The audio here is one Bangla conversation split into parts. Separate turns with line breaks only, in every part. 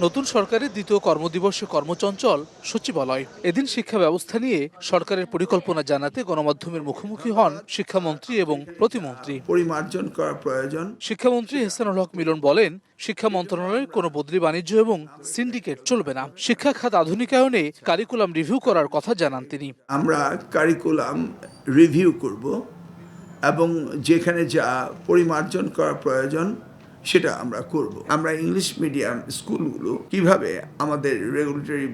নতুন সরকারের দ্বিতীয় কর্মদিবসে কর্মচঞ্চল সচিবালয়। এদিন শিক্ষা ব্যবস্থা নিয়ে সরকারের পরিকল্পনা জানাতে গণমাধ্যমের মুখোমুখি হন শিক্ষামন্ত্রী এবং প্রতিমন্ত্রী।
পরিমার্জন করা প্রয়োজন।
শিক্ষামন্ত্রী এহসানুল হক মিলন বলেন, শিক্ষা মন্ত্রণালয়ের কোনো বদলি বাণিজ্য এবং সিন্ডিকেট চলবে না। শিক্ষা খাত আধুনিকায়নে কারিকুলাম রিভিউ করার কথা জানান তিনি।
আমরা কারিকুলাম রিভিউ করব এবং যেখানে যা পরিমার্জন করা প্রয়োজন সেটা আমরা করব। আমরা ইংলিশ মিডিয়াম স্কুলগুলো কিভাবে আমাদের রেগুলেটরি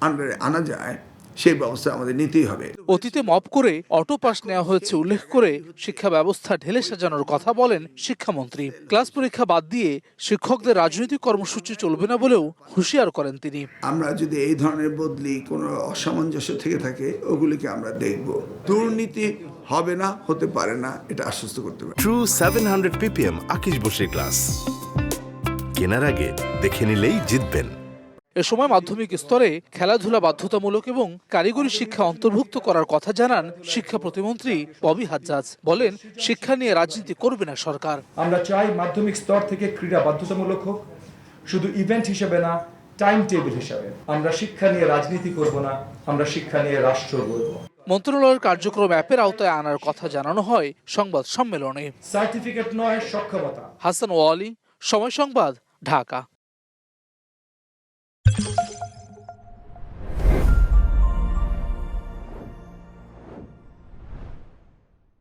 আন্ডারে আনা যায় সেই ব্যবস্থা আমাদের নিতেই হবে।
অতীতে মপ করে অটো পাস নেওয়া হয়েছে উল্লেখ করে শিক্ষা ব্যবস্থা ঢেলে সাজানোর কথা বলেন শিক্ষামন্ত্রী। ক্লাস পরীক্ষা বাদ দিয়ে শিক্ষকদের রাজনৈতিক কর্মসূচি চলবে না বলেও হুঁশিয়ার করেন তিনি।
আমরা যদি এই ধরনের বদলি কোনো অসামঞ্জস্য থেকে থাকে ওগুলিকে আমরা দেখব। দুর্নীতি হবে না, হতে পারে না, এটা আশ্বস্ত করতে পারে।
ট্রু 700 ppm আকিশ বসির গ্লাস কেনার আগে দেখে নিলেই জিতবেন।
এ সময় মাধ্যমিক স্তরে খেলাধুলা বাধ্যতামূলক এবং কারিগরি শিক্ষা অন্তর্ভুক্ত করার কথা জানান শিক্ষা প্রতিমন্ত্রী ববি হাজ্জাজ। বলেন, শিক্ষা নিয়ে রাজনীতি করবে না সরকার।
আমরা চাই মাধ্যমিক স্তর থেকে ক্রীড়া বাধ্যতামূলক হোক, শুধু ইভেন্ট হিসেবে না, টাইম টেবিল হিসেবে। আমরা শিক্ষা নিয়ে রাজনীতি করব না, আমরা শিক্ষা নিয়ে রাষ্ট্র গড়ব।
মন্ত্রণালয়ের কার্যক্রম অ্যাপের আওতায় আনার কথা জানানো হয় সংবাদ সম্মেলনে।
সার্টিফিকেট নয়, সক্ষমতা।
হাসান ওয়ালি, সময় সংবাদ, ঢাকা।